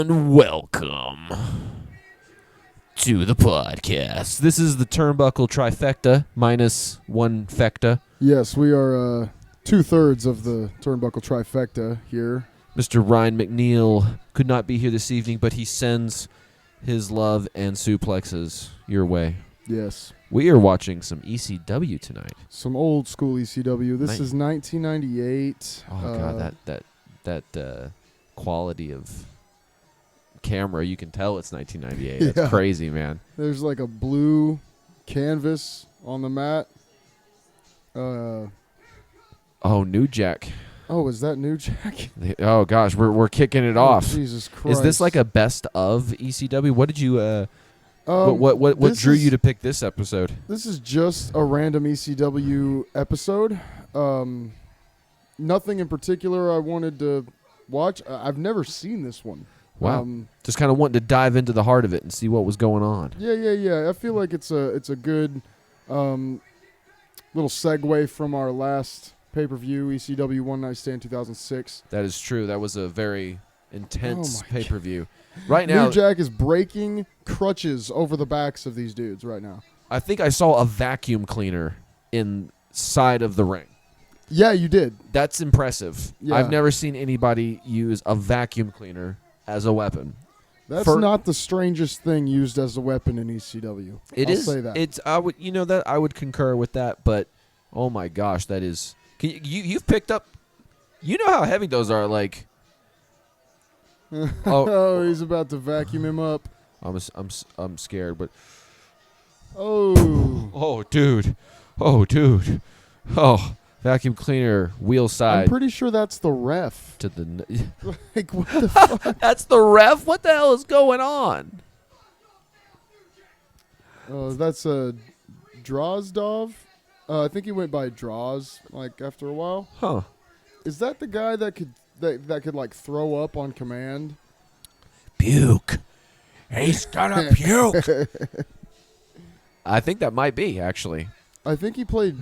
And welcome to the podcast. This is the Turnbuckle Trifecta, minus one fecta. Yes, we are 2/3 of the Turnbuckle Trifecta here. Mr. Ryne McNeill could not be here this evening, but he sends his love and suplexes your way. Yes. We are watching some ECW tonight. Some old school ECW. This is 1998. Oh, God, that quality of camera, you can tell it's 1998. Yeah. That's crazy, man. There's like a blue canvas on the mat. Oh, New Jack. Oh, is that New Jack? Oh, gosh, we're kicking it off. Jesus Christ. Is this like a best of ECW? What did you what drew you to pick this episode? This is just a random ECW episode. Nothing in particular I wanted to watch. I've never seen this one. Wow. Just kind of wanting to dive into the heart of it and see what was going on. Yeah. I feel like it's a good little segue from our last pay-per-view, ECW One Night Stand 2006. That is true. That was a very intense my pay-per-view. Right now, New Jack is breaking crutches over the backs of these dudes right now. I think I saw a vacuum cleaner inside of the ring. Yeah, you did. That's impressive. Yeah. I've never seen anybody use a vacuum cleaner as a weapon. That's not the strangest thing used as a weapon in ECW. I'll say that. I would concur with that, but oh my gosh, that is. You've picked up. You know how heavy those are, like. Oh, he's about to vacuum him up. I'm scared, but. Oh, dude. Vacuum cleaner, wheel side. I'm pretty sure that's the ref. To the Like, what the fuck? That's the ref? What the hell is going on? That's a Drozdov. I think he went by Droz, like, after a while. Huh. Is that the guy that could like throw up on command? Puke. He's gonna puke. I think that might be, actually. I think he played.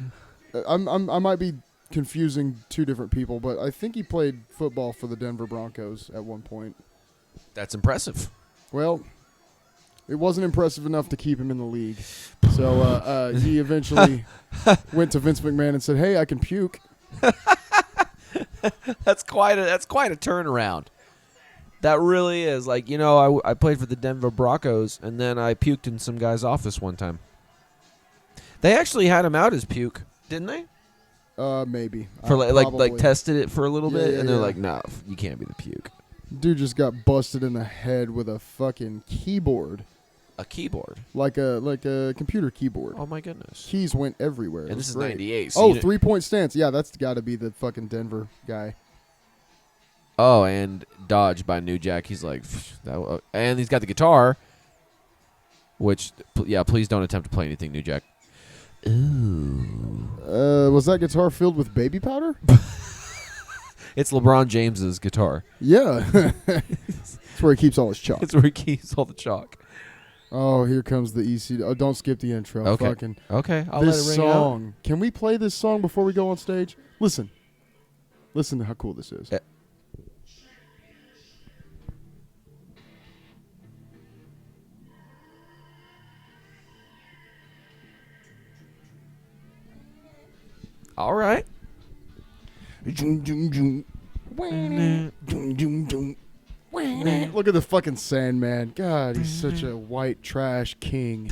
I might be confusing two different people, but I think he played football for the Denver Broncos at one point. That's impressive. Well, it wasn't impressive enough to keep him in the league, so he eventually went to Vince McMahon and said, "Hey, I can puke." That's quite a turnaround. That really is. Like, I played for the Denver Broncos, and then I puked in some guy's office one time. They actually had him out as puke, didn't they? Maybe. For like tested it for a little bit, and they're yeah. like, "No, you can't be the puke." Dude just got busted in the head with a fucking keyboard. A keyboard, like a computer keyboard. Oh my goodness! Keys went everywhere. And this is great. 98. So 3-point stance. Yeah, that's got to be the fucking Denver guy. Oh, and dodged by New Jack. He's like, and he's got the guitar. Which, please don't attempt to play anything, New Jack. Ooh. Was that guitar filled with baby powder? It's LeBron James's guitar. Yeah. That's where he keeps all his chalk. It's where he keeps all the chalk. Oh, here comes the EC. Oh, don't skip the intro. Okay. Okay. I'll let it ring song. out. Can we play this song before we go on stage? Listen to how cool this is. All right. Look at the fucking Sandman. God, he's such a white trash king.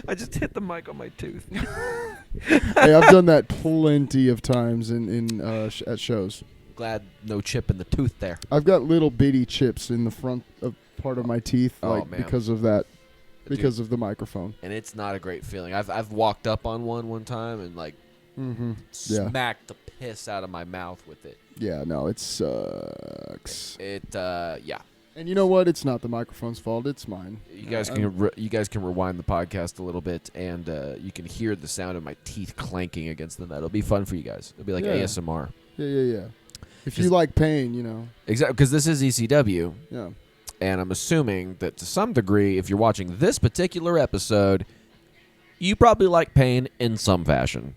I just hit the mic on my tooth. Hey, I've done that plenty of times at shows. Glad no chip in the tooth there. I've got little bitty chips in the front of part of my teeth, because of that. Because of the microphone. And it's not a great feeling. I've walked up on one time and smacked the piss out of my mouth with it. Yeah, no, it sucks. Yeah. And you know what? It's not the microphone's fault. It's mine. You guys can rewind the podcast a little bit, and you can hear the sound of my teeth clanking against the metal. It'll be fun for you guys. It'll be like ASMR. Yeah. If you like pain, Exactly, because this is ECW. Yeah. And I'm assuming that to some degree, if you're watching this particular episode, you probably like pain in some fashion.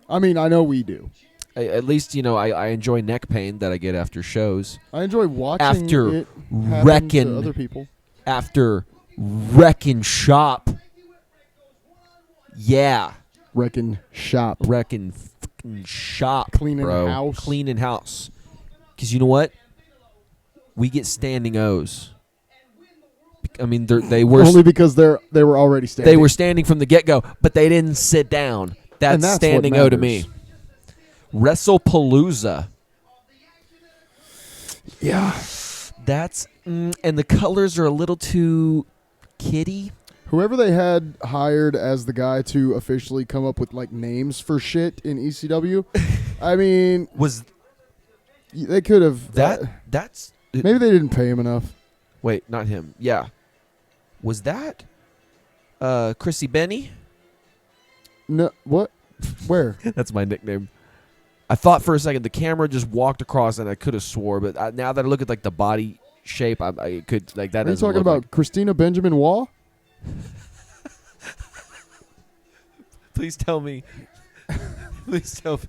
I mean, I know we do. At least, I enjoy neck pain that I get after shows. I enjoy watching After it happen wrecking to other people. After wrecking shop. Yeah. Wrecking shop. Wrecking fucking shop, Cleaning bro. house. Cleaning house. Because you know what? We get standing O's. I mean, they were only because they were already standing. They were standing from the get-go, but they didn't sit down. That's what standing O to matters. me. WrestlePalooza. Yeah. That's and the colors are a little too kiddie. Whoever they had hired as the guy to officially come up with like names for shit in ECW, I mean, they could have that's maybe they didn't pay him enough. Wait, not him. Yeah. Was that Chrissy Benny? No, what? Where? That's my nickname. I thought for a second the camera just walked across and I could have swore, but now that I look at like the body shape, I could like that. Are you talking about Christina Benjamin Waugh? Please tell me. Please tell me.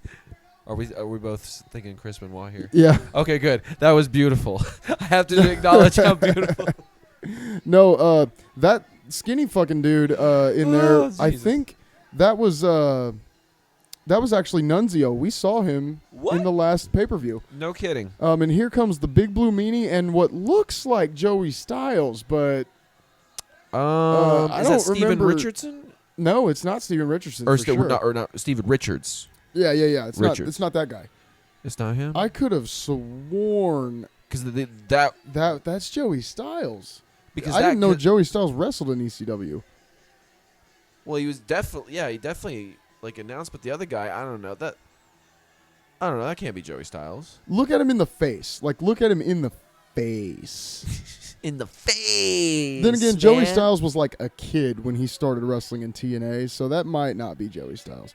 Are we both thinking Chris Benoit here? Yeah. Okay, good. That was beautiful. I have to acknowledge how beautiful. No, that skinny fucking dude in there. Jesus. I think that was actually Nunzio. We saw him in the last pay-per-view. No kidding. And here comes the Big Blue Meanie and what looks like Joey Styles, but I is don't that Steven remember. Richardson? No, it's not Steven Richardson. Or, for sure. not Steven Richards. Yeah. It's Richards. not that guy. It's not him. I could have sworn Because that's Joey Styles. because I didn't know Joey Styles wrestled in ECW. Well, he was definitely he definitely like announced, but the other guy, I don't know. That can't be Joey Styles. Look at him in the face. Like, look at him in the face. In the face. Then again, Joey man. Styles was like a kid when he started wrestling in TNA, so that might not be Joey Styles.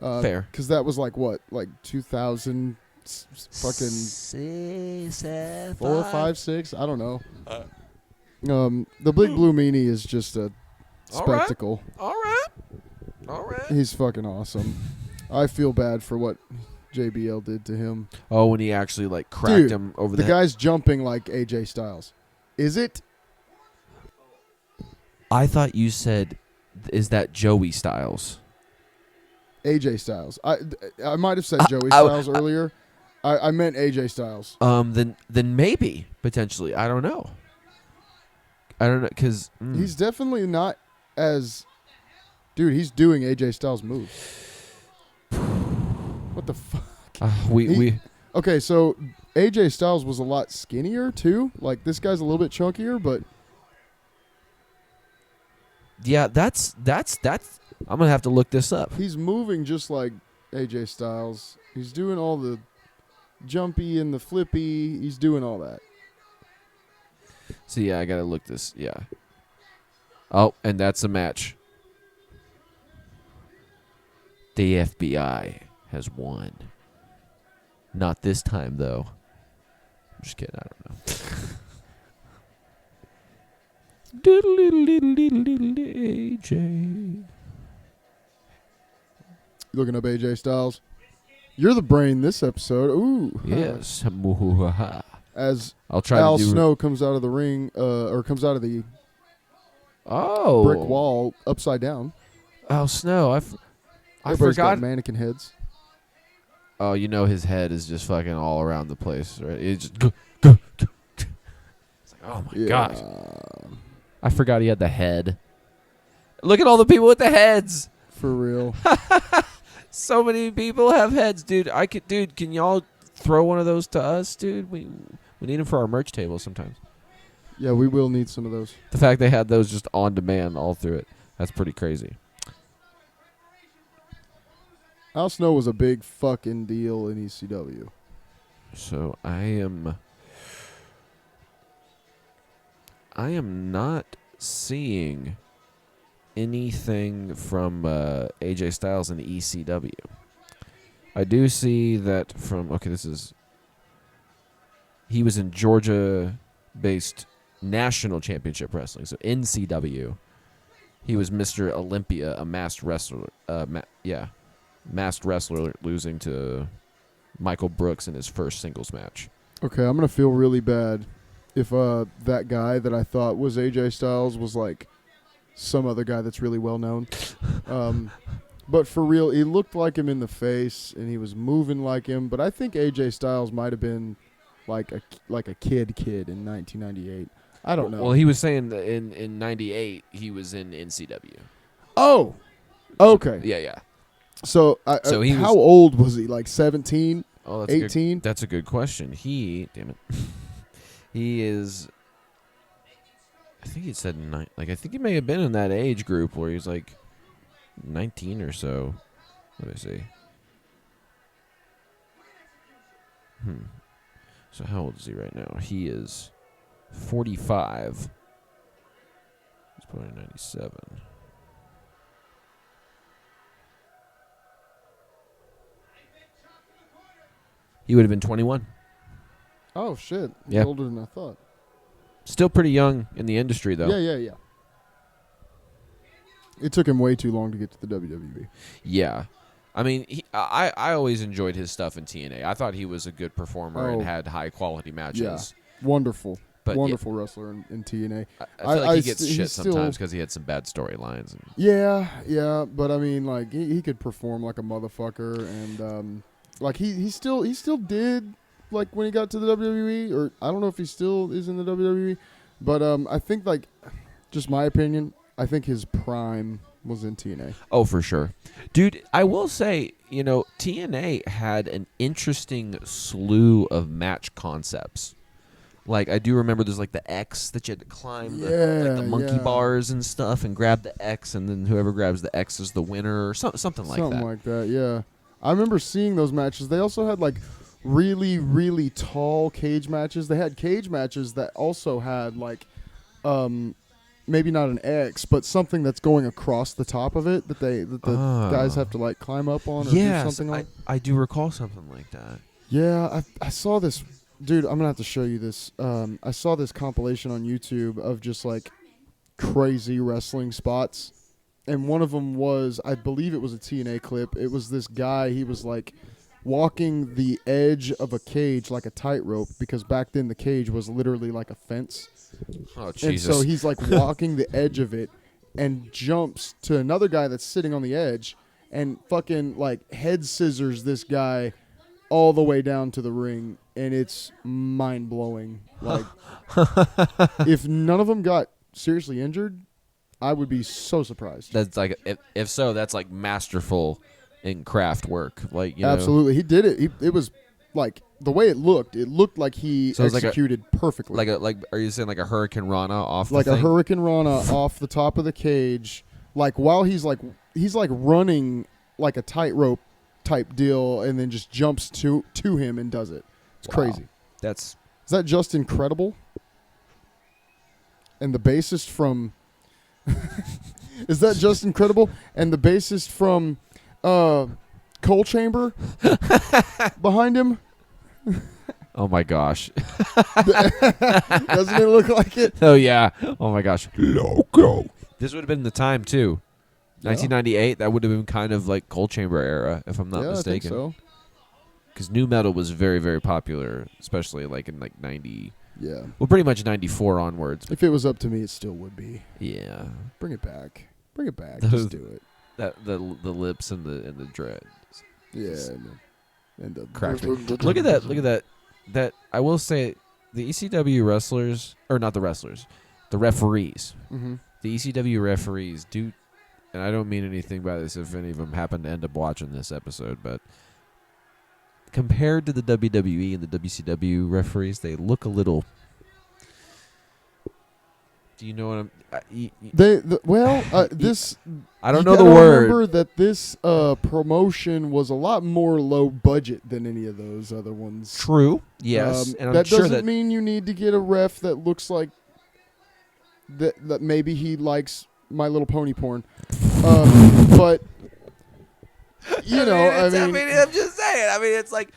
Fair. Because that was like what? Like 2000 fucking 4, 5, 6? I don't know. The Big Blue Meanie is just a spectacle. All right. He's fucking awesome. I feel bad for what JBL did to him. Oh, when he actually like cracked Dude, him over the the guy's jumping like AJ Styles. Is it? I thought you said, is that Joey Styles? AJ Styles. I might have said Joey Styles earlier. I meant AJ Styles. Then maybe potentially. I don't know because He's definitely not as. Dude, he's doing AJ Styles moves. What the fuck? we Okay, so AJ Styles was a lot skinnier too. Like, this guy's a little bit chunkier, but yeah, that's. I'm gonna have to look this up. he's moving just like AJ Styles. He's doing all the jumpy and the flippy. He's doing all that. So yeah, I gotta look this. Yeah. Oh, and that's a match. The FBI has won. Not this time, though. I'm just kidding. I don't know. Diddle diddle diddle diddle diddle AJ. You looking up AJ Styles? You're the brain this episode. Ooh. Yes. As I'll try Al to do. Snow comes out of the ring, or comes out of the Oh. brick wall upside down. Al Snow. I Everybody's got forgot. mannequin heads. Oh, his head is just fucking all around the place, right? It's just. It's like, oh my gosh. I forgot he had the head. Look at all the people with the heads. For real. So many people have heads, dude. Dude, can y'all throw one of those to us, dude? We need them for our merch table sometimes. Yeah, we will need some of those. The fact they had those just on demand all through it, that's pretty crazy. Al Snow was a big fucking deal in ECW. So I am not seeing anything from AJ Styles in ECW. I do see that he was in Georgia-based National Championship Wrestling, so NCW. He was Mr. Olympia, a masked wrestler. Masked wrestler losing to Michael Brooks in his first singles match. Okay, I'm gonna feel really bad if that guy that I thought was AJ Styles was like some other guy that's really well known. But for real, he looked like him in the face, and he was moving like him. But I think AJ Styles might have been like a kid in 1998. I don't know. Well, he was saying that in 98 he was in NCW. Oh, okay. Yeah. So how old was he? Like 17? Oh, that's 18? That's a good question. Damn it. He is. I think he said I think he may have been in that age group where he's like 19 or so. Let me see. So how old is he right now? He is 45. He's born in 97. He would have been 21. Oh, shit. He's Yeah. older than I thought. Still pretty young in the industry, though. Yeah. It took him way too long to get to the WWE. Yeah. I mean, I always enjoyed his stuff in TNA. I thought he was a good performer and had high-quality matches. Yeah. Wonderful. But wonderful wrestler in TNA. I feel like he gets shit sometimes because he had some bad storylines. Yeah. But, I mean, like, he could perform like a motherfucker. And, like, he still did, like, when he got to the WWE. Or I don't know if he still is in the WWE. But I think, like, just my opinion, I think his prime was in TNA. Oh, for sure. Dude, I will say, TNA had an interesting slew of match concepts. Like, I do remember there's, like, the X that you had to climb, the monkey bars and stuff, and grab the X, and then whoever grabs the X is the winner, or something like that. Something like that, yeah. I remember seeing those matches. They also had, like, really, really tall cage matches. They had cage matches that also had, like, maybe not an X, but something that's going across the top of it that the guys have to like climb up on or do something on. I do recall something like that. Yeah, I saw this. Dude, I'm going to have to show you this. I saw this compilation on YouTube of just like crazy wrestling spots. And one of them was, I believe it was a TNA clip. It was this guy, he was like walking the edge of a cage like a tightrope because back then the cage was literally like a fence. Oh, Jesus. And so he's like walking the edge of it and jumps to another guy that's sitting on the edge and fucking like head scissors this guy all the way down to the ring. And it's mind blowing. Like, if none of them got seriously injured, I would be so surprised. That's like, if so, that's like masterful in craft work. Like, absolutely. He did it. It was like, the way it looked like he executed perfectly. Like, are you saying like a Hurricane Rana off like the thing? A Hurricane Rana off the top of the cage, like while he's like running like a tightrope type deal, and then just jumps to him and does it. It's crazy. Is that just incredible? And the bassist from is that just incredible? And the bassist from Coal Chamber behind him. Oh my gosh. Doesn't it look like it? Oh yeah. Oh my gosh. Loco. This would have been the time too. 1998, that would have been kind of like Coal Chamber era, if I'm not mistaken. I think so. Because nu metal was very, very popular, especially like in like 90. Yeah. Well, pretty much 94 onwards. If it was up to me, it still would be. Yeah. Bring it back. Just do it. The lips and the dread. Yeah. And the cracking. Look at that. That I will say, the ECW wrestlers, or not the wrestlers, the referees. Mm-hmm. The ECW referees do, and I don't mean anything by this if any of them happen to end up watching this episode, but compared to the WWE and the WCW referees, they look a little. Do you know what I'm? This. I don't know the word. Remember that this promotion was a lot more low budget than any of those other ones. True. Yes, and I'm that sure doesn't mean you need to get a ref that looks like that. Maybe he likes My Little Pony porn, but you know, I mean, I'm just saying. I mean, it's like,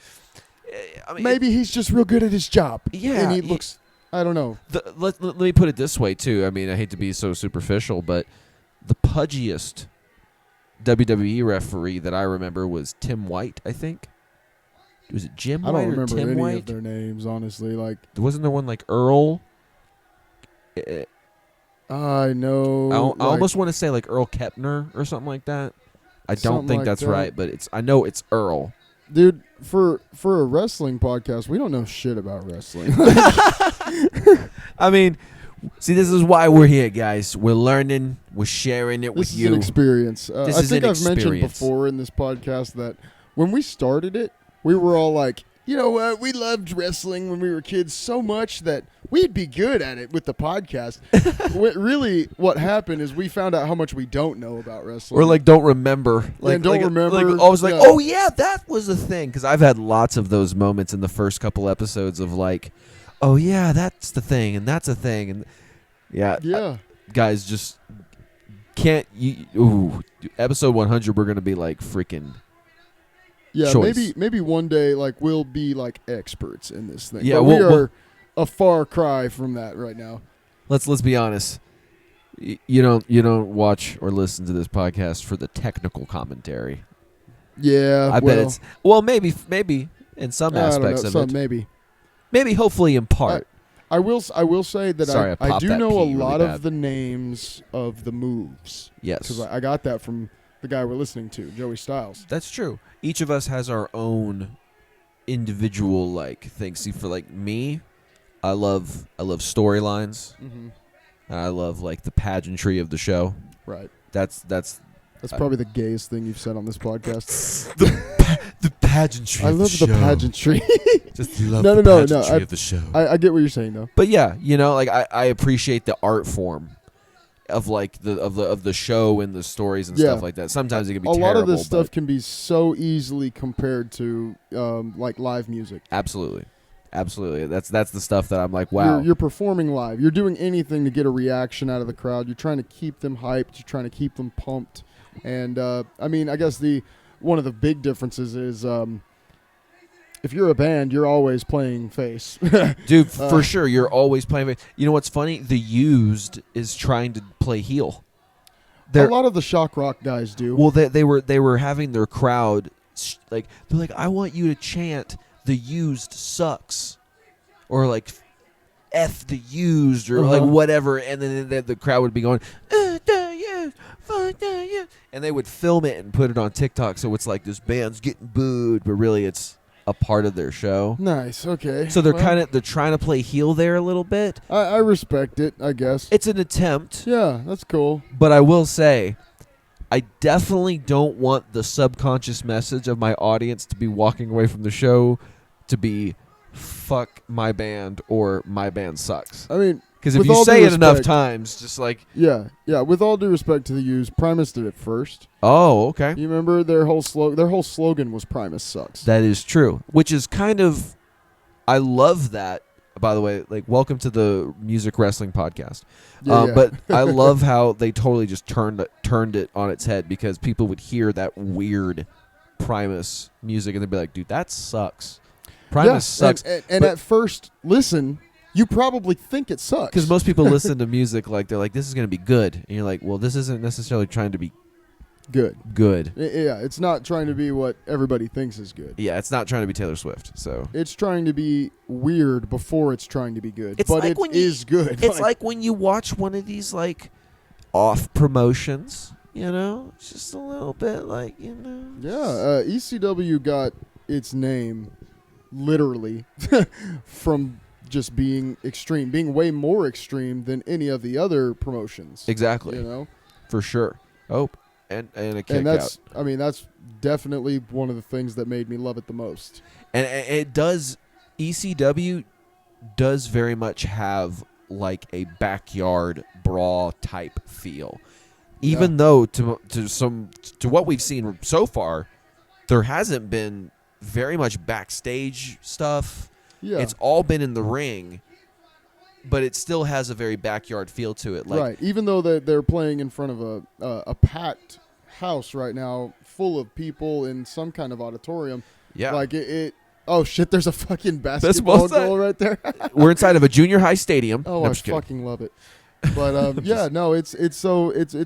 maybe he's just real good at his job. Yeah, and he looks. I don't know. Let me put it this way, too. I mean, I hate to be so superficial, but the pudgiest WWE referee that I remember was Tim White, I think. Was it Jim I White don't or remember Tim any White? of their names, honestly. Like, Wasn't there one like Earl? I know. I almost want to say like Earl Kepner or something like that. I don't Something think like that's that. right, but I know it's Earl. Dude, for a wrestling podcast, we don't know shit about wrestling. I mean, see, this is why we're here, guys. We're learning. We're sharing it with This is you. an experience. This I is think an I've mentioned experience. before in this podcast that when we started it, we were all like, you know what? We loved wrestling when we were kids so much that we'd be good at it with the podcast. Really, what happened is we found out how much we don't know about wrestling. Or like don't remember. Like don't remember. Like, I was like, Yeah. oh yeah, that was a thing. Because I've had lots of those moments in the first couple episodes of like, oh yeah, that's the thing, and that's a thing, and yeah. Guys, just can't. Ooh, episode 100, we're gonna be like freaking. Yeah, choice. maybe one day like we'll be like experts in this thing. Yeah, but we'll- we are a far cry from that right now. Let's be honest. You don't watch or listen to this podcast for the technical commentary. Yeah, I bet it's maybe in some I don't aspects know, of some it. maybe. Hopefully in part. I will say that Sorry, I I popped do that know a pee really lot bad. of the names of the moves Yes. because I got that from the guy we're listening to, Joey Styles. That's true. Each of us has our own individual like things. See, for like me, I love storylines. Mm-hmm. And I love like the pageantry of the show. Right. That's That's probably the gayest thing you've said on this podcast. the pageantry. I of love the show. pageantry. Just love No, the no, no, pageantry no, of the show. I get what you're saying though. But yeah, like I appreciate the art form of like the show and the stories and Yeah. stuff like that. Sometimes it can be A terrible. lot of this stuff but can be so easily compared to like live music. absolutely. That's the stuff that I'm like, wow. You're performing live. You're doing anything to get a reaction out of the crowd. You're trying to keep them hyped. You're trying to keep them pumped. And I mean, I guess one of the big differences is if you're a band, you're always playing face. Dude, for sure, you're always playing. You know what's funny? The Used is trying to play heel. A lot of the shock rock guys do. Well, they were having their crowd they're like, I want you to chant "The Used sucks," or like "F the Used," or like whatever, and then the crowd would be going, "The Used, fuck the Used," and they would film it and put it on TikTok. So it's like this band's getting booed, but really it's a part of their show. Nice. Okay. So they're Well, they're trying to play heel there a little bit. I respect it. I guess. It's an attempt, Yeah, that's cool. but I will say, I definitely don't want the subconscious message of my audience to be walking away from the show to be "fuck my band" or "my band sucks." I mean, Because if with you all due say it enough respect- times, just like, yeah. With all due respect to the Used, Primus did it first. oh, okay, You remember their whole slogan was "Primus sucks." that is true. Which is kind of, I love that. By the way, like, welcome to the Music Wrestling Podcast. Yeah. But I love how they totally just turned it on its head, because people would hear that weird Primus music and they'd be like, dude, that sucks. Primus sucks. And at first listen, you probably think it sucks. Because most people listen to music like they're like, this is going to be good. And you're like, well, this isn't necessarily trying to be good. Yeah, It's not trying to be what everybody thinks is good. it's not trying to be Taylor Swift. So It's trying to be weird before it's trying to be good. It's but like it when you- is good. it's like when you watch one of these like off promotions, it's just a little bit like, yeah, ECW got its name literally from just being extreme, being way more extreme than any of the other promotions. Exactly. For sure. Oh, and a kick And that's, out. I mean, that's definitely one of the things that made me love it the most. And it does, ECW does very much have like a backyard brawl type feel. Even though to what we've seen so far, there hasn't been very much backstage stuff. Yeah. It's all been in the ring, but it still has a very backyard feel to it. Like, right. Even though they're playing in front of a packed house right now, full of people in some kind of auditorium. yeah. Like it. Oh shit! There's a fucking basketball goal right there. We're inside of a junior high stadium. Oh, No, I I'm just kidding. fucking love it. But yeah, no, it's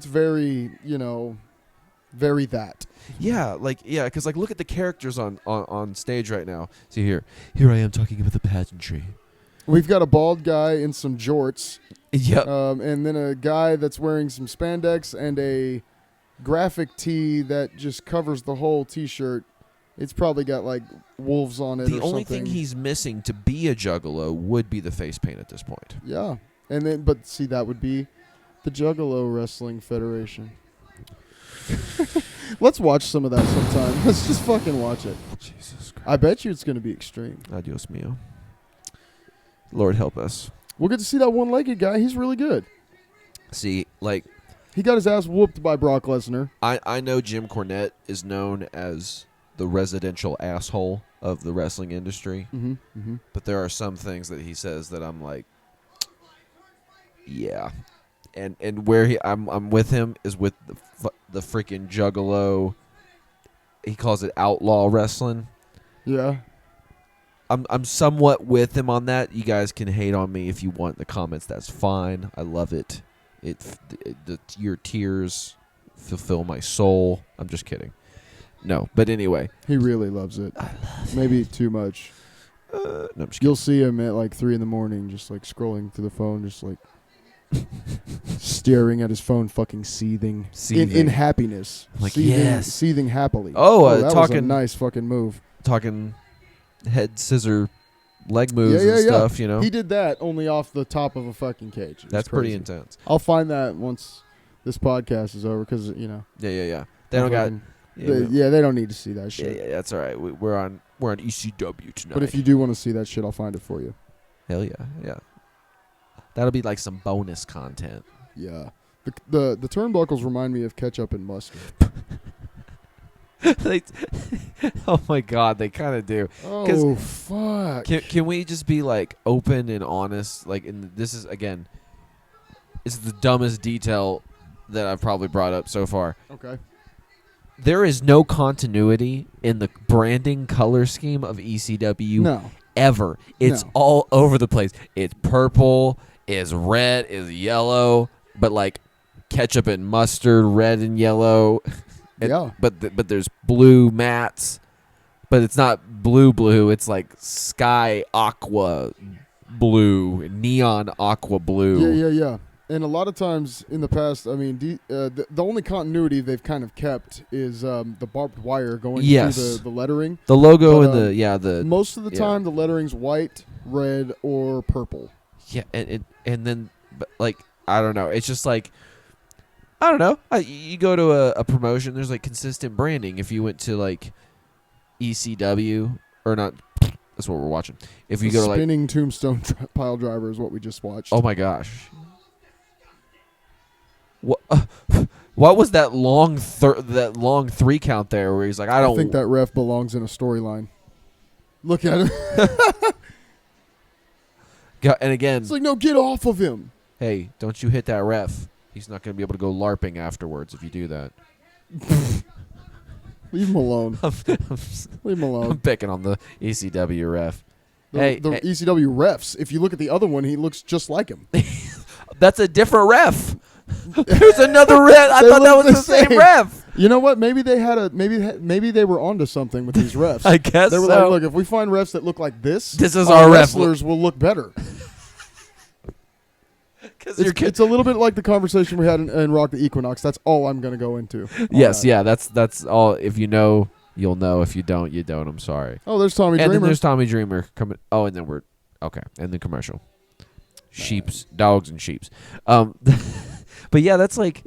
very Very that. Yeah, because look at the characters on stage right now. See here I am talking about the pageantry. We've got a bald guy in some jorts. Yep. And then a guy that's wearing some spandex and a graphic tee that just covers the whole T-shirt. It's probably got like wolves on it. The only thing he's missing to be a juggalo would be the face paint at this point. Yeah, and then but see that would be the Juggalo Wrestling Federation. Let's watch some of that sometime. Let's just fucking watch it. Jesus Christ. I bet you it's going to be extreme. Adios mio. Lord help us. We'll get to see that one-legged guy. He's really good. See, like, he got his ass whooped by Brock Lesnar. I know Jim Cornette is known as the residential asshole of the wrestling industry, but there are some things that he says that I'm like, yeah, and where I'm with him is with the freaking Juggalo. He calls it outlaw wrestling. Yeah. I'm somewhat with him on that. You guys can hate on me if you want in the comments. That's fine. I love it. Your tears fulfill my soul. I'm just kidding. No, but anyway. He really loves it. Maybe too much. No, I'm just You'll see him at like 3 a.m, just like scrolling through the phone, just like staring at his phone, fucking seething. In happiness. Like, seething, yes. Seething happily. Oh, that was a nice fucking move. Talking head scissor leg moves and stuff, you know. He did that only off the top of a fucking cage. That's pretty intense. I'll find that once this podcast is over because, you know. Yeah. They don't got... they don't need to see that shit. Yeah, that's all right. We're on ECW tonight. But if you do want to see that shit, I'll find it for you. Hell yeah. That'll be like some bonus content. Yeah. The turnbuckles remind me of ketchup and mustard. Oh my God, they kind of do. Oh fuck! Can we just be like open and honest? Like, this is the dumbest detail that I've probably brought up so far. Okay. There is no continuity in the branding color scheme of ECW. No. Ever. It's all over the place. It's purple, is red, is yellow, but like ketchup and mustard, red and yellow. Yeah. But there's blue mats, but it's not blue. It's like sky aqua blue, neon aqua blue. Yeah. And a lot of times in the past, I mean, the only continuity they've kind of kept is the barbed wire going through the lettering. The logo and the most of the time the lettering's white, red, or purple. Yeah, and then like I don't know. It's just like I don't know. You go to a promotion, there's like consistent branding. If you went to like ECW or not, that's what we're watching. If you go to like spinning tombstone pile driver is what we just watched. Oh my gosh. What was that long 3 count there where he's like, I think that ref belongs in a storyline. Look at him. And again, it's like, no, get off of him. Hey, don't you hit that ref. He's not going to be able to go LARPing afterwards if you do that. Leave him alone. Leave him alone. I'm picking on the ECW ref. The ECW refs, if you look at the other one, he looks just like him. That's a different ref. There's another ref. I thought that was the same ref. You know what? Maybe they had maybe they were onto something with these refs. I guess they were so. like, look, if we find refs that look like this is our wrestlers will look better. It's a little bit like the conversation we had in Rock the Equinox. That's all I'm going to go into. Yes, yeah, that's all. If you know, you'll know. If you don't, you don't. I'm sorry. Oh, there's Tommy Dreamer. And then there's Tommy Dreamer coming. Oh, and then we're okay. And the commercial. Sheeps, dogs, and sheeps. But yeah, that's like,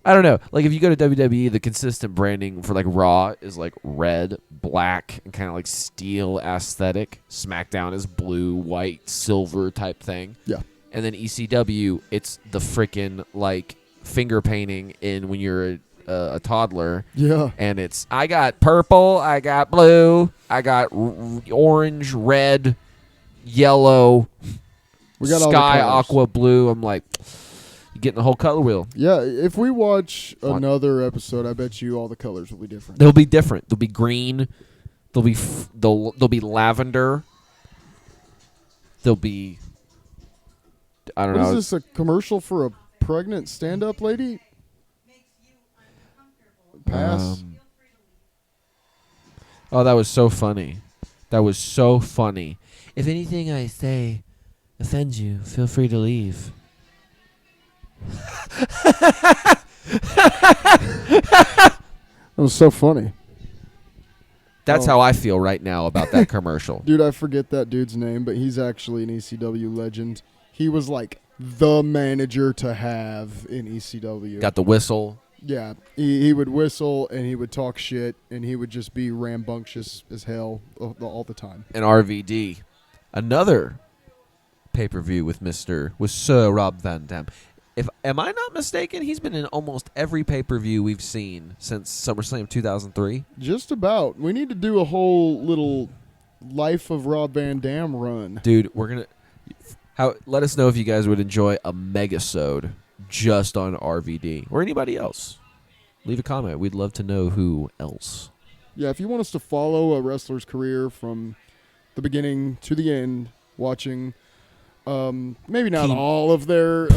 I don't know. Like if you go to WWE, the consistent branding for like Raw is like red, black, and kind of like steel aesthetic. SmackDown is blue, white, silver type thing. Yeah. And then ECW, it's the freaking like finger painting in when you're a toddler. Yeah. And it's, I got purple, I got blue, I got orange, red, yellow, we got sky, all the aqua, blue. I'm like, you're getting the whole color wheel. Yeah, if we watch another episode, I bet you all the colors will be different. They'll be different. They'll be green. They'll be lavender. They'll be, I don't know. Is this a commercial for a pregnant stand-up lady? Pass. Oh, that was so funny. That was so funny. If anything I say offends you, feel free to leave. That was so funny. That's how I feel right now about that commercial. Dude, I forget that dude's name, but he's actually an ECW legend. He was like the manager to have in ECW. Got the whistle. Yeah, he would whistle and he would talk shit and he would just be rambunctious as hell all the time. And RVD. Another pay-per-view with Sir Rob Van Dam. Am I not mistaken, he's been in almost every pay-per-view we've seen since SummerSlam 2003. Just about. We need to do a whole little Life of Rob Van Dam run. Dude, we're going to... Let us know if you guys would enjoy a megasode just on RVD or anybody else. Leave a comment. We'd love to know who else. Yeah, if you want us to follow a wrestler's career from the beginning to the end, watching maybe not all of their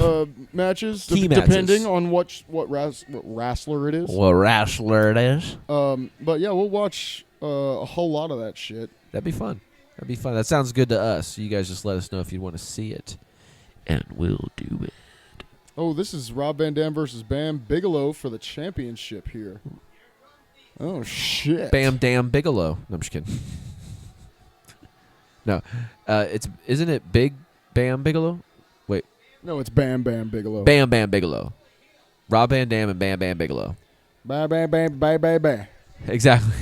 matches, depending on what wrestler it is. What wrestler it is. But yeah, we'll watch a whole lot of that shit. That'd be fun. That sounds good to us. You guys just let us know if you want to see it, and we'll do it. Oh, this is Rob Van Dam versus Bam Bigelow for the championship here. Oh, shit. Bam Dam Bigelow. No, I'm just kidding. No. Isn't it Big Bam Bigelow? Wait. No, it's Bam Bam Bigelow. Bam Bam Bigelow. Rob Van Dam and Bam Bam Bigelow. Bam Bam Bam Bam Bam Bam. Exactly.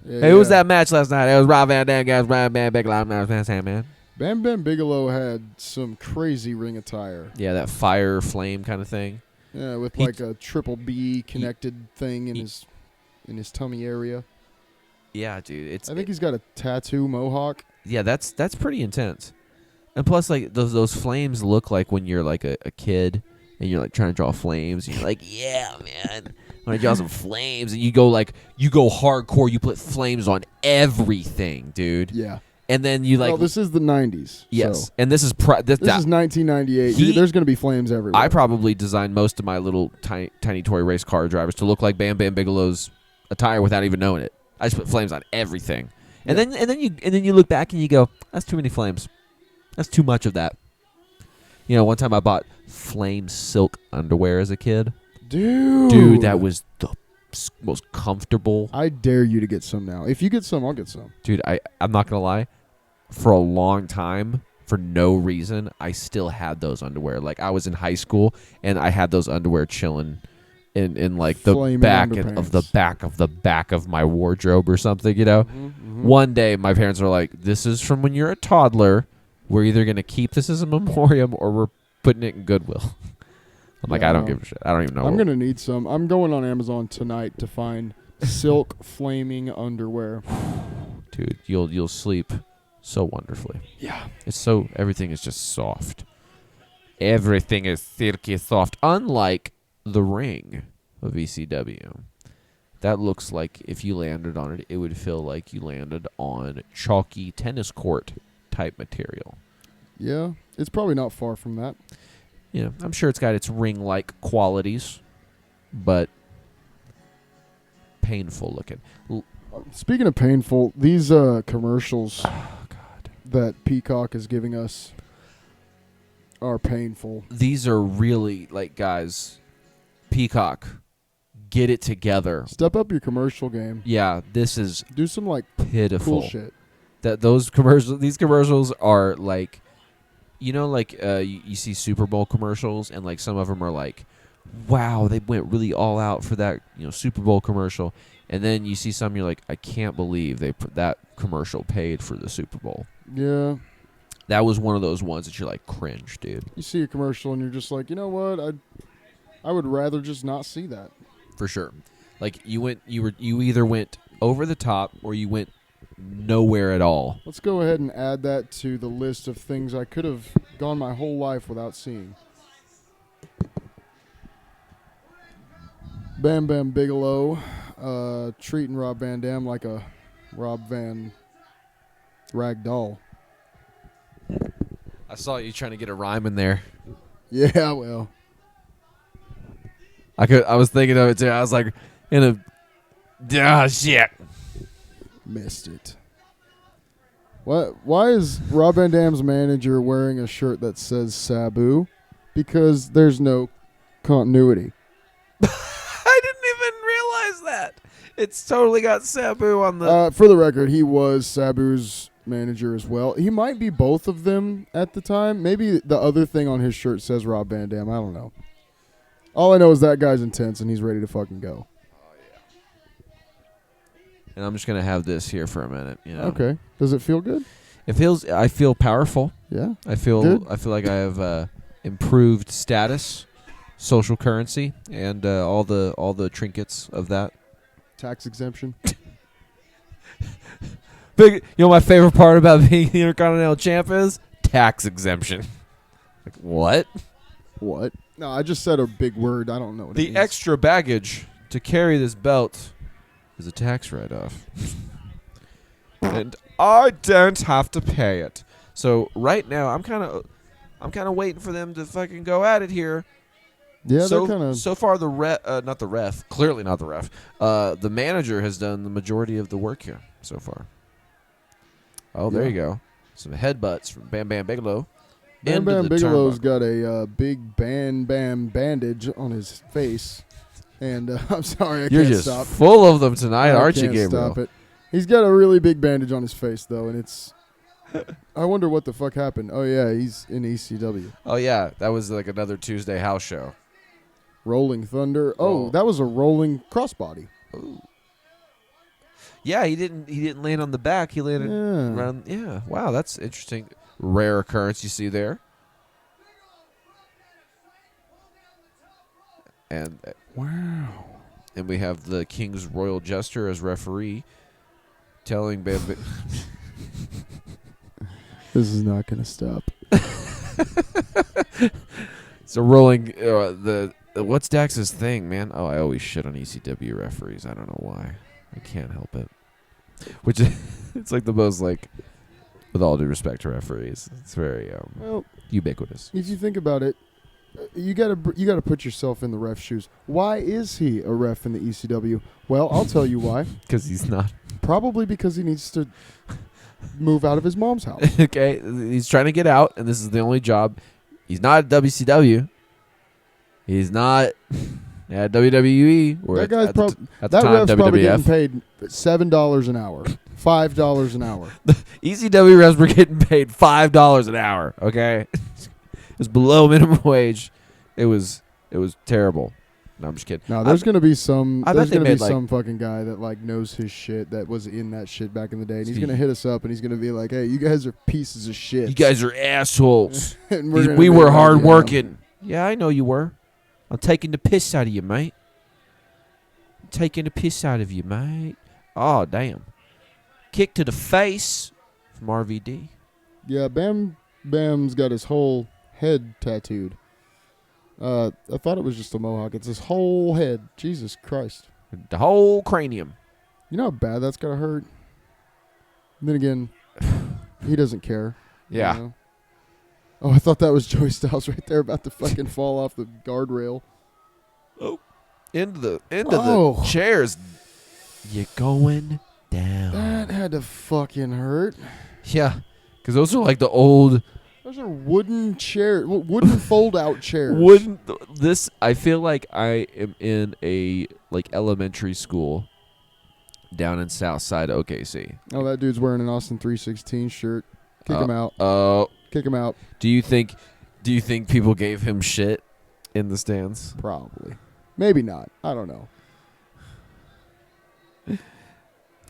Yeah, hey, who was that match last night? It was Rob Van Dam against Bam Bam Bigelow. I'm not Sandman. Bam Bam Bigelow had some crazy ring attire. Yeah, that fire flame kind of thing. Yeah, with like a triple B connected thing in his tummy area. Yeah, dude. I think he's got a tattoo mohawk. Yeah, that's pretty intense. And plus, like those flames look like when you're like a kid and you're like trying to draw flames. And you're like, yeah, man. When I draw some flames, and you go hardcore. You put flames on everything, dude. Yeah. And then you like. Well, this is the 90s. Yes, so. and this is this is 1998. There's going to be flames everywhere. I probably designed most of my little tiny toy race car drivers to look like Bam Bam Bigelow's attire without even knowing it. I just put flames on everything, and then you look back and you go, that's too many flames. That's too much of that. You know, one time I bought flame silk underwear as a kid. Dude, that was the most comfortable. I dare you to get some now. If you get some, I'll get some. Dude, I'm not going to lie. For a long time, for no reason, I still had those underwear. Like, I was in high school, and I had those underwear chilling in like the back of my wardrobe or something, you know? Mm-hmm. One day, my parents were like, this is from when you're a toddler. We're either going to keep this as a memoriam or we're putting it in Goodwill. I'm like, I don't give a shit. I don't even know. I'm going to need some. I'm going on Amazon tonight to find silk flaming underwear. Dude, you'll sleep so wonderfully. Yeah. Everything is just soft. Everything is silky soft. Unlike the ring of ECW. That looks like if you landed on it, it would feel like you landed on chalky tennis court type material. Yeah, it's probably not far from that. Yeah, I'm sure it's got its ring-like qualities, but painful looking. Speaking of painful, these commercials that Peacock is giving us are painful. These are really, like, guys, Peacock, get it together. Step up your commercial game. Yeah, this is do some like pitiful cool shit. These commercials are like, you know, like you see Super Bowl commercials, and like some of them are like, wow, they went really all out for that, you know, Super Bowl commercial, and then you see some, you're like, I can't believe that commercial paid for the Super Bowl. Yeah. That was one of those ones that you're like, cringe, dude. You see a commercial and you're just like, you know what? I would rather just not see that. For sure. Like you either went over the top or you went nowhere at all. Let's go ahead and add that to the list of things I could have gone my whole life without seeing. Bam Bam Bigelow treating Rob Van Dam like a Rob Van Ragdoll. I saw you trying to get a rhyme in there. Yeah, well. I was thinking of it too. I was like, in a shit. Missed it. What? Why is Rob Van Dam's manager wearing a shirt that says Sabu? Because there's no continuity. I didn't even realize that. It's totally got Sabu on the. For the record, he was Sabu's manager as well. He might be both of them at the time. Maybe the other thing on his shirt says Rob Van Dam. I don't know. All I know is that guy's intense and he's ready to fucking go. And I'm just gonna have this here for a minute. You know. Okay. Does it feel good? It feels. I feel powerful. Yeah. I feel. Good. I feel like I have improved status, social currency, and all the trinkets of that. Tax exemption. Big. You know my favorite part about being the Intercontinental Champ is tax exemption. Like what? What? No, I just said a big word. I don't know what it The means. extra baggage to carry this belt is a tax write-off. And I don't have to pay it. So right now I'm kind of waiting for them to fucking go at it here. Yeah, so, they're kind of. so far not the ref, clearly not the ref. The manager has done the majority of the work here so far. Oh, there Yeah. you go. Some headbutts from Bam Bigelow. Bam into Bam the Bigelow's turnbuckle. got a big Bam bandage on his face. And I'm sorry, I You're can't just stop. full of them tonight, I aren't you, can't Gabriel? stop it. He's got a really big bandage on his face, though, and it's... I wonder what the fuck happened. Oh, yeah, he's in ECW. Oh, yeah. That was like another Tuesday house show. Rolling Thunder. Oh, Oh. that was a rolling crossbody. Ooh. Yeah, he didn't land on the back. He landed Yeah. around. Yeah. Wow, that's interesting. Rare occurrence you see there. And Wow. and we have the King's Royal Jester as referee telling Bam This is not going to stop. So rolling what's Dax's thing, man? Oh, I always shit on ECW referees. I don't know why. I can't help it. Which is, it's like the most like, with all due respect to referees, it's very Well, ubiquitous. if you think about it, you gotta put yourself in the ref's shoes. Why is he a ref in the ECW? Well, I'll tell you why. Because he's not. Probably because he needs to move out of his mom's house. Okay, he's trying to get out, and this is the only job. He's not at WCW. He's not at WWE. Or That guy's at the that time, ref's probably getting WWF. paid $7 an hour, $5 an hour. ECW refs were getting paid $5 an hour. Okay, it was below minimum wage. It was terrible. No, I'm just kidding. No, there's gonna be some. I bet There's they gonna be made, like- some fucking guy that like knows his shit that was in that shit back in the day, and he's See. gonna hit us up and he's gonna be like, "Hey, you guys are pieces of shit. You guys are assholes. And we're gonna We be were like, hard yeah. working. Yeah, I know you were. I'm taking the piss out of you, mate. I'm taking the piss out of you, mate. Oh, damn. Kick to the face from RVD. Yeah, Bam's got his whole head tattooed. I thought it was just a mohawk. It's his whole head. Jesus Christ. The whole cranium. You know how bad that's gotta hurt. And then again, he doesn't care. you Yeah. know? Oh, I thought that was Joey Styles right there, about to fucking fall off the guardrail. Into the Oh. chairs. You're going down. That had to fucking hurt. Yeah, because those are like the old Those are wooden chairs, wooden fold-out chairs. wooden. This I feel like I am in a like elementary school down in South Side OKC. Oh, that dude's wearing an Austin 316 shirt. Kick him out. Oh, Kick him out. do you think people gave him shit in the stands? Probably. Maybe not. I don't know.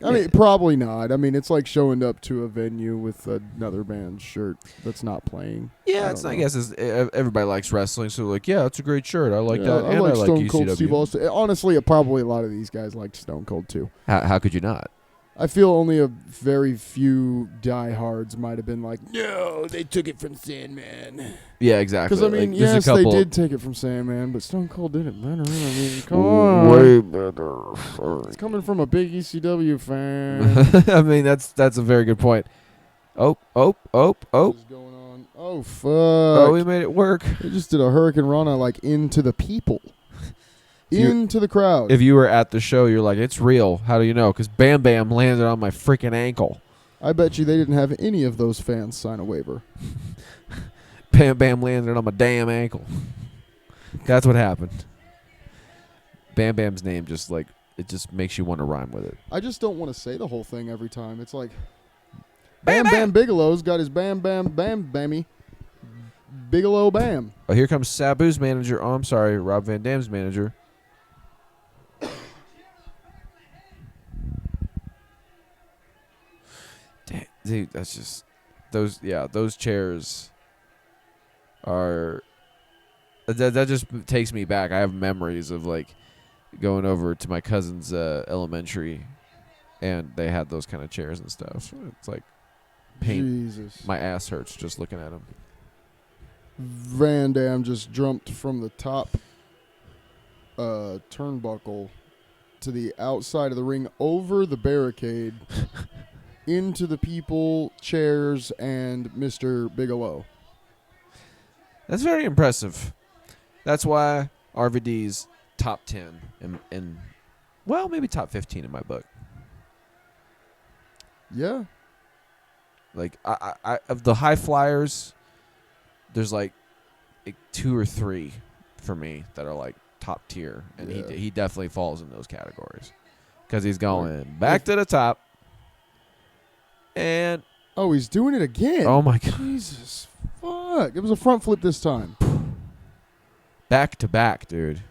I mean, probably not. I mean, it's like showing up to a venue with another band's shirt that's not playing. Yeah, I it's. don't I know. guess everybody likes wrestling, so like, yeah, it's a great shirt. I like Yeah, that, I and like I like Stone Cold ECW. Steve Austin. Honestly, probably a lot of these guys like Stone Cold too. How could you not? I feel only a very few diehards might have been like, no, they took it from Sandman. Yeah, exactly. Because, I mean, Like, there's a yes, they couple- did take it from Sandman, but Stone Cold did it better. I mean, come on. Way better. It's coming from a big ECW fan. I mean, that's a very good point. Oh. What is going on? Oh, fuck. Oh, we made it work. They just did a Hurricane Rana, like, into the people. into the crowd. If you were at the show, you're like, it's real. How do you know? Because Bam Bam landed on my freaking ankle. I bet you they didn't have any of those fans sign a waiver. Bam Bam landed on my damn ankle. That's what happened. Bam Bam's name just like, it just makes you want to rhyme with it. I just don't want to say the whole thing every time. It's like, Bam Bam Bigelow's got his Bam Bammy. Bigelow Bam. Oh, here comes Sabu's manager. Oh, I'm sorry, Rob Van Dam's manager. Damn, dude, that's just those chairs are that just takes me back. I have memories of like going over to my cousin's elementary, and they had those kind of chairs and stuff. It's like pain. Jesus. My ass hurts just looking at them. Van Dam just jumped from the top turnbuckle to the outside of the ring, over the barricade, into the people, chairs, and Mr. Bigelow. That's very impressive. That's why RVD's top 10 in well, maybe top 15 in my book. Yeah. Like I of the high flyers, there's like 2 or 3 for me that are like top tier, and he definitely falls in those categories because he's going back to the top. And he's doing it again. Oh my God, Jesus, fuck! It was a front flip this time. Back to back, dude.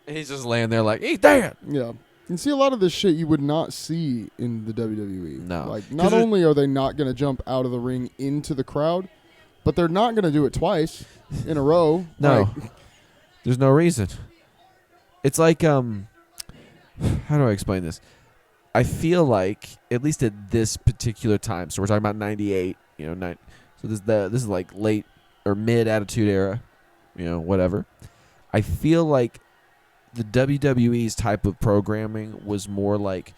And he's just laying there like, he's dead. Yeah. You see a lot of this shit you would not see in the WWE. No. Like, not only are they not going to jump out of the ring into the crowd, but they're not going to do it twice in a row. No. There's no reason. It's like, how do I explain this? I feel like, at least at this particular time, so we're talking about 98, so this is like late or mid Attitude Era, whatever. I feel like the WWE's type of programming was more like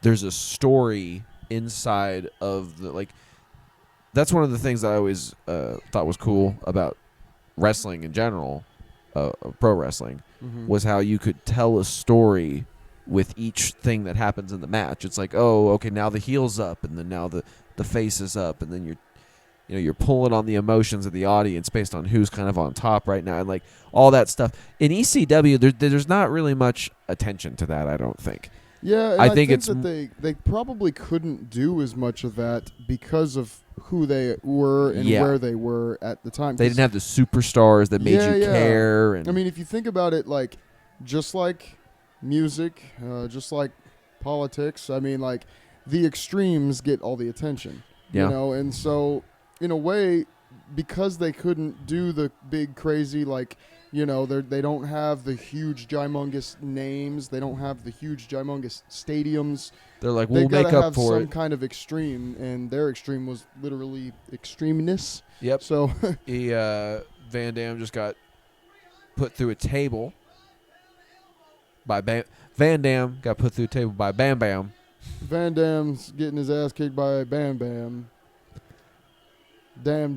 there's a story inside of the, like, that's one of the things that I always thought was cool about wrestling in general, pro wrestling, was how you could tell a story with each thing that happens in the match. It's like, oh, okay, now the heel's up, and then now the face is up, and then you're pulling on the emotions of the audience based on who's kind of on top right now, and like all that stuff. In ECW, there's not really much attention to that, I don't think. Yeah, and I think it's that they probably couldn't do as much of that because of who they were and where they were at the time. They didn't have the superstars that made you care. And I mean, if you think about it, like, just like music, just like politics, I mean, like, the extremes get all the attention. Yeah. And so in a way, because they couldn't do the big crazy, like, they don't have the huge gymongous names, they don't have the huge gymongous stadiums. They're like, we'll make up for it. Some kind of extreme, and their extreme was literally extremeness. Yep. So Van Dam just got put through a table by Bam. Van Dam got put through a table by Bam Bam. Van Dam's getting his ass kicked by Bam Bam. Damn.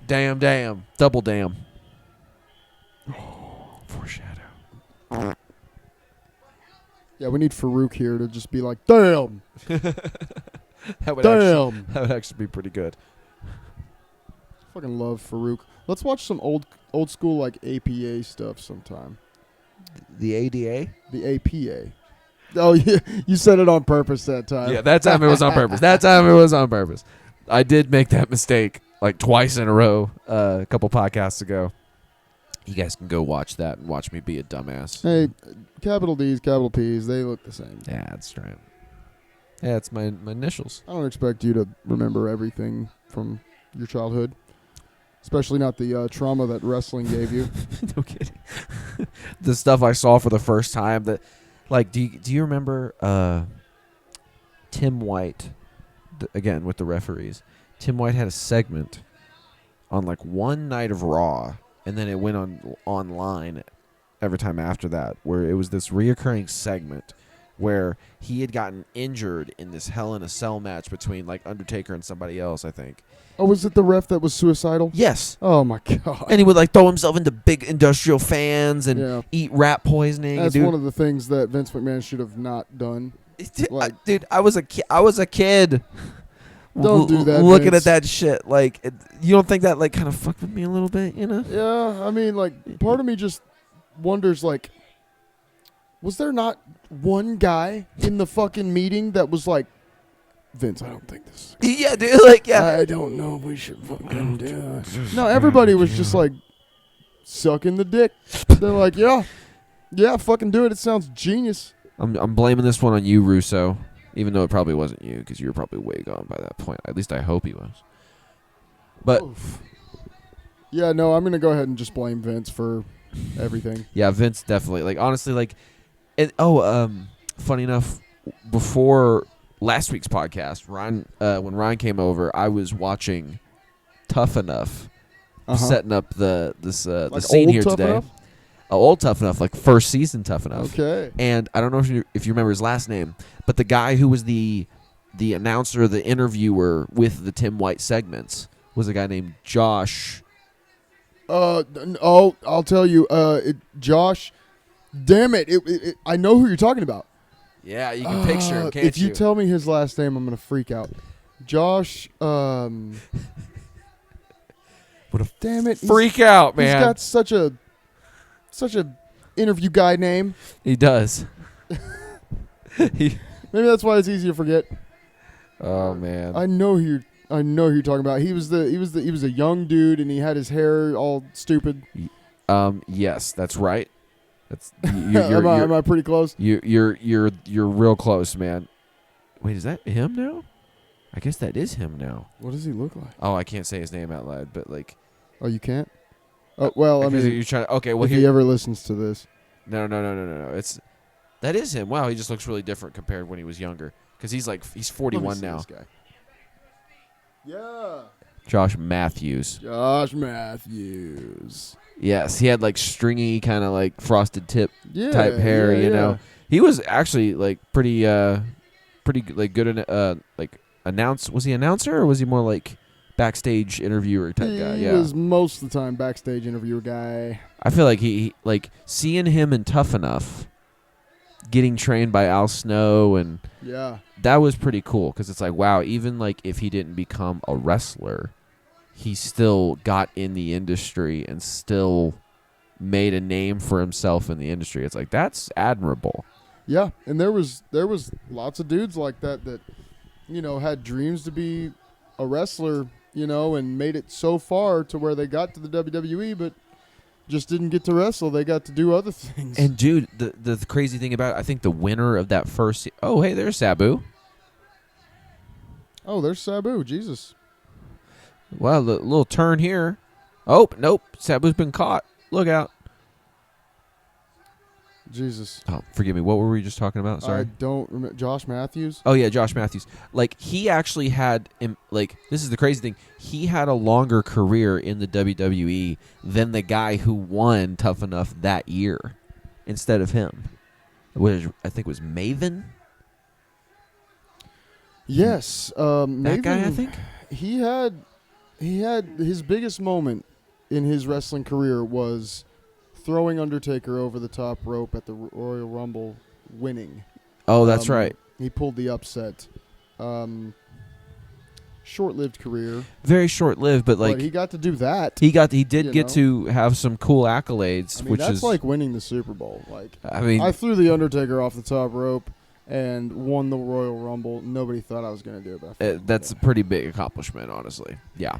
Damn. Double damn. Foreshadow. Yeah, we need Farouk here to just be like, damn. That would actually be pretty good. Fucking love Farouk. Let's watch some old school, like, APA stuff sometime. The ADA? The APA. Oh, yeah, you said it on purpose that time. Yeah, that time it was on purpose. I did make that mistake like twice in a row a couple podcasts ago. You guys can go watch that and watch me be a dumbass. Hey, capital D's, capital P's, they look the same. Yeah, that's right. Yeah, it's my initials. I don't expect you to remember everything from your childhood, especially not the trauma that wrestling gave you. No kidding. The stuff I saw for the first time that, like, do you remember Tim White, again with the referees? Tim White had a segment on like one night of Raw, and then it went online every time after that, where it was this reoccurring segment where he had gotten injured in this Hell in a Cell match between like Undertaker and somebody else, I think. Oh, was it the ref that was suicidal? Yes. Oh my god. And he would like throw himself into big industrial fans and Yeah. eat rat poisoning. That's dude, one of the things that Vince McMahon should have not done. dude, I was a kid. Don't do that, Looking Vince. at that shit, like, you don't think that like kind of fucked with me a little bit, you know? Yeah, I mean, like, part of me just wonders, like, was there not one guy in the fucking meeting that was like, Vince, I don't think this is Yeah, dude, like, yeah. I don't know if we should fucking do it. No, everybody was just like sucking the dick. They're like, yeah, fucking do it. It sounds genius. I'm blaming this one on you, Russo, even though it probably wasn't you because you were probably way gone by that point. At least I hope he was. But Oof. Yeah, no, I'm gonna go ahead and just blame Vince for everything. yeah, Vince definitely. Like honestly, like, funny enough, before last week's podcast, when Ryan came over, I was watching Tough Enough, setting up the scene old here Tough today. Enough? Old Tough Enough, like first season Tough Enough. Okay. And I don't know if you remember his last name, but the guy who was the announcer, the interviewer with the Tim White segments was a guy named Josh. I'll tell you, Josh. Damn it, I know who you're talking about. Yeah, you can picture him, can't if you tell me his last name, I'm gonna freak out. Josh. What a damn it! freak out, man. He's got such a interview guy name. He does. Maybe that's why it's easy to forget. Oh man. I know who you're talking about. He was a young dude, and he had his hair all stupid. Yes, that's right. That's am I pretty close? You're real close, man. Wait, is that him now? I guess that is him now. What does he look like? Oh, I can't say his name out loud, but like. Oh, you can't? Oh, well, I mean, you're trying. Okay, well, if he ever listens to this. No. That is him. Wow, he just looks really different compared when he was younger. Because he's 41 now. This guy. Yeah. Josh Matthews. Yes, he had like stringy kind of like frosted tip type hair. You know, he was actually like pretty like good in like announce. Was he announcer or was he more like backstage interviewer type guy? He was most of the time backstage interviewer guy. I feel like he like seeing him in Tough Enough, getting trained by Al Snow, and that was pretty cool because it's like, wow, even like if he didn't become a wrestler, he still got in the industry and still made a name for himself in the industry. It's like, that's admirable. Yeah, and there was lots of dudes like that, you know, had dreams to be a wrestler, you know, and made it so far to where they got to the WWE, but just didn't get to wrestle. They got to do other things. And dude, the crazy thing about it, I think the winner of that first oh, hey, there's Sabu. Oh, there's Sabu. Jesus. Well, the little turn here. Oh, nope. Sabu's been caught. Look out. Jesus. Oh, forgive me. What were we just talking about? Sorry. I don't remember. Josh Matthews? Oh, yeah, Josh Matthews. Like, he actually had, like, this is the crazy thing. He had a longer career in the WWE than the guy who won Tough Enough that year instead of him, which I think was Maven. Yes. That Maven, guy, I think? He had his biggest moment in his wrestling career was throwing Undertaker over the top rope at the Royal Rumble, winning. Oh, that's right. He pulled the upset. Short-lived career. Very short-lived, but like he got to do that. He did get to have some cool accolades, I mean, which that's is like winning the Super Bowl. Like, I mean, I threw the Undertaker off the top rope and won the Royal Rumble. Nobody thought I was going to do it. But that's a pretty big accomplishment, honestly. Yeah,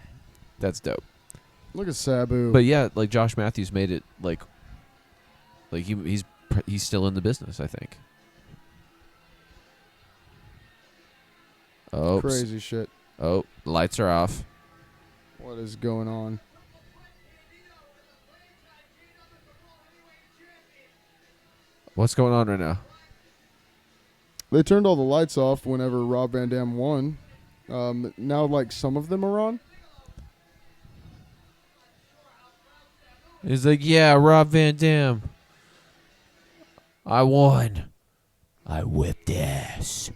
that's dope. Look at Sabu. But yeah, like Josh Matthews made it like he's still in the business, I think. Oh, crazy shit. Oh, lights are off. What is going on? What's going on right now? They turned all the lights off whenever Rob Van Dam won. Now, like, some of them are on. He's like, yeah, Rob Van Dam. I won. I whipped ass.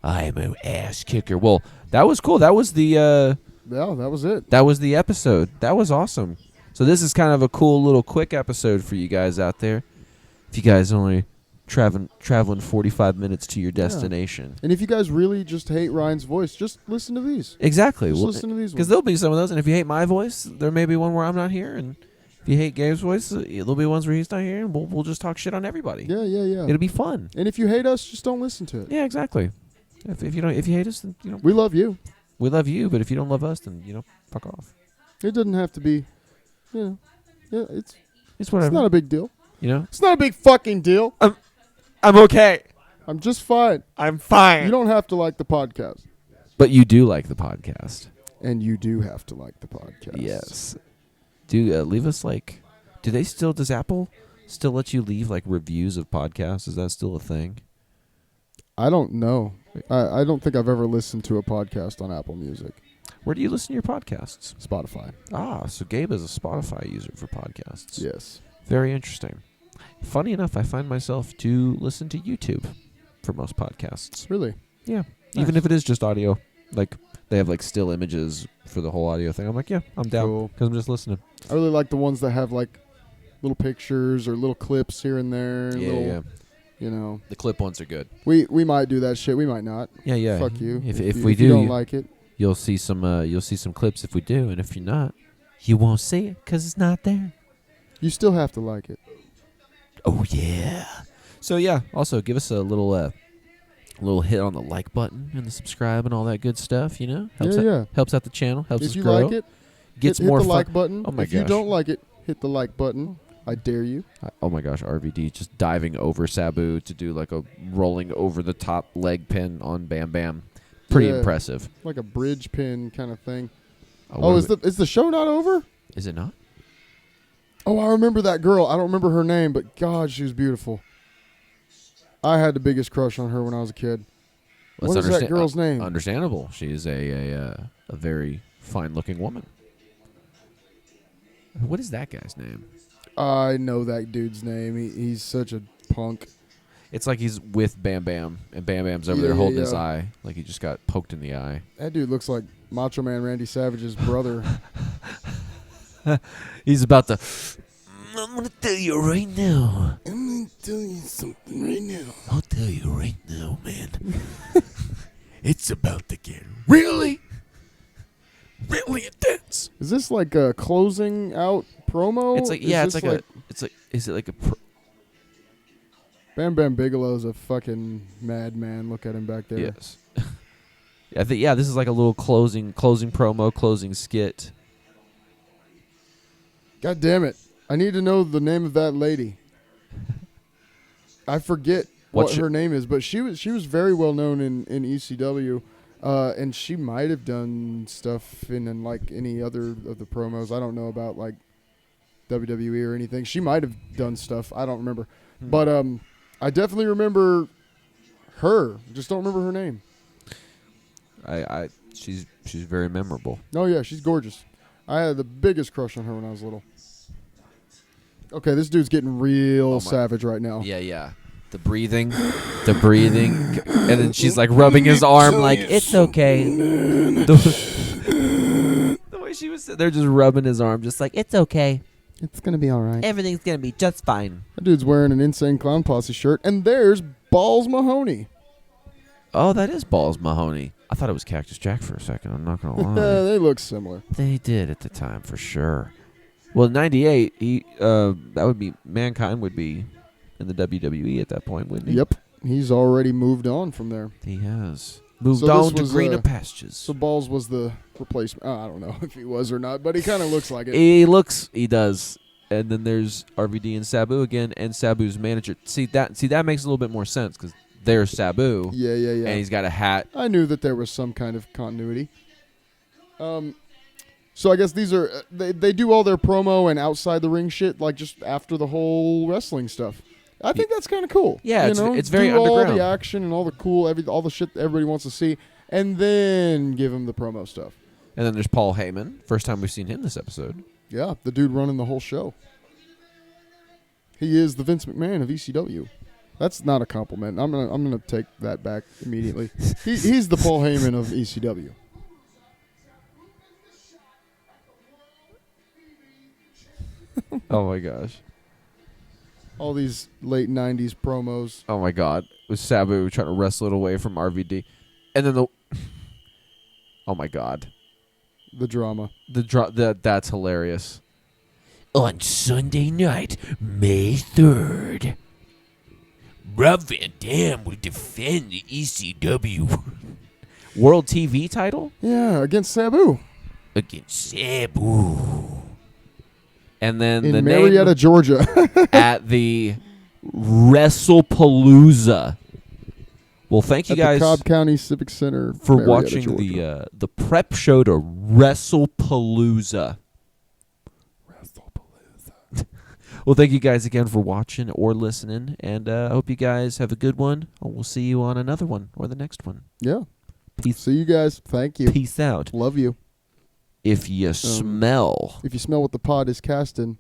I am an ass kicker. Well, that was cool. That was the Yeah, that was it. that was the episode. That was awesome. So this is kind of a cool little quick episode for you guys out there. If you guys only traveling 45 minutes to your destination. And if you guys really just hate Ryan's voice, just listen to these. Exactly. Just listen to these Because there'll be some of those. And if you hate my voice, there may be one where I'm not here. And if you hate Gabe's voice, there'll be ones where he's not here. And we'll just talk shit on everybody. Yeah. It'll be fun. And if you hate us, just don't listen to it. Yeah, exactly. If you hate us, then We love you. we love you. But if you don't love us, then fuck off. It doesn't have to be, yeah, It's whatever. it's not a big deal. It's It's not a big fucking deal. I'm okay. I'm just fine. I'm fine. You don't have to like the podcast. But you do like the podcast. And you do have to like the podcast. Yes. Leave us does Apple still let you leave reviews of podcasts? Is that still a thing? I don't know. I don't think I've ever listened to a podcast on Apple Music. Where do you listen to your podcasts? Spotify. So Gabe is a Spotify user for podcasts. Yes. Very interesting. Funny enough, I find myself to listen to YouTube for most podcasts. Really? Yeah. Nice. Even if it is just audio. They have still images for the whole audio thing. I'm like, yeah, I'm down. Cool. Because I'm just listening. I really like the ones that have little pictures or little clips here and there. Yeah. The clip ones are good. We might do that shit. We might not. Yeah. Fuck you. If you, we if do, you don't like it. You'll see some clips if we do, and if you're not, you won't see it because it's not there. You still have to like it. Oh yeah. So yeah, also give us a little hit on the like button and the subscribe and all that good stuff. Helps out the channel, helps if us you grow. like it, Gets hit more the fun. like button. Oh my if you gosh. don't like it, hit the like button. I dare you. Oh my gosh, RVD just diving over Sabu to do a rolling over the top leg pin on Bam Bam. Pretty impressive. Like a bridge pin kind of thing. Oh, is the show not over? Is it not? Oh, I remember that girl. I don't remember her name, but God, she was beautiful. I had the biggest crush on her when I was a kid. What is that girl's name? Understandable. She is a very fine-looking woman. What is that guy's name? I know that dude's name. He's such a punk. It's like he's with Bam Bam, and Bam Bam's over there holding his eye, like he just got poked in the eye. That dude looks like Macho Man Randy Savage's brother. He's about to... I'm going to tell you right now. I'm going to tell you something right now. I'll tell you right now, man. It's about to get really intense. Is this like a closing out promo? It's is it like a... Bam Bam Bigelow's a fucking madman. Look at him back there. Yes. This is like a little closing promo, closing skit. God damn it. I need to know the name of that lady. I forget what her name is, but she was very well known in ECW, and she might have done stuff in any other of the promos. I don't know about WWE or anything. She might have done stuff. I don't remember. But I definitely remember her. Just don't remember her name. She's very memorable. Oh yeah, she's gorgeous. I had the biggest crush on her when I was little. Okay, this dude's getting real savage right now. Yeah. The breathing, and then she's rubbing his arm it's okay. The way she was sitting there just rubbing his arm, just it's okay. It's gonna be all right. Everything's gonna be just fine. That dude's wearing an Insane Clown Posse shirt, and there's Balls Mahoney. Oh, that is Balls Mahoney. I thought it was Cactus Jack for a second. I'm not gonna lie. They look similar. They did at the time for sure. Well, 98, that would be Mankind would be in the WWE at that point, wouldn't he? Yep, he's already moved on from there. He has moved on to greener pastures. So Balls was the replacement. I don't know if he was or not, but he kind of looks like it. He does. And then there's RVD and Sabu again, and Sabu's manager. See that makes a little bit more sense because there's Sabu. Yeah. And he's got a hat. I knew that there was some kind of continuity. So I guess these are they do all their promo and outside the ring shit just after the whole wrestling stuff. I think that's kind of cool. Yeah, it's very do underground. all the action and all the cool, all the shit that everybody wants to see, and then give them the promo stuff. And then there's Paul Heyman. First time we've seen him this episode. Yeah, the dude running the whole show. He is the Vince McMahon of ECW. That's not a compliment. I'm gonna take that back immediately. He's the Paul Heyman of ECW. Oh my gosh. All these late 90s promos. Oh my god. It was Sabu trying to wrestle it away from RVD. And then oh my god. The drama. That's hilarious. On Sunday night, May 3rd, Rob Van Dam will defend the ECW World TV title? Yeah, against Sabu. against Sabu. And then In the Marietta, name Georgia. at the WrestlePalooza. Well, thank you At guys the Cobb County Civic Center for Marietta, watching Georgia. the prep show to WrestlePalooza. Well, thank you guys again for watching or listening, and I hope you guys have a good one. We'll see you on another one or the next one. Yeah. Peace. See you guys. Thank you. Peace out. Love you. If you smell. If you smell what the pod is casting.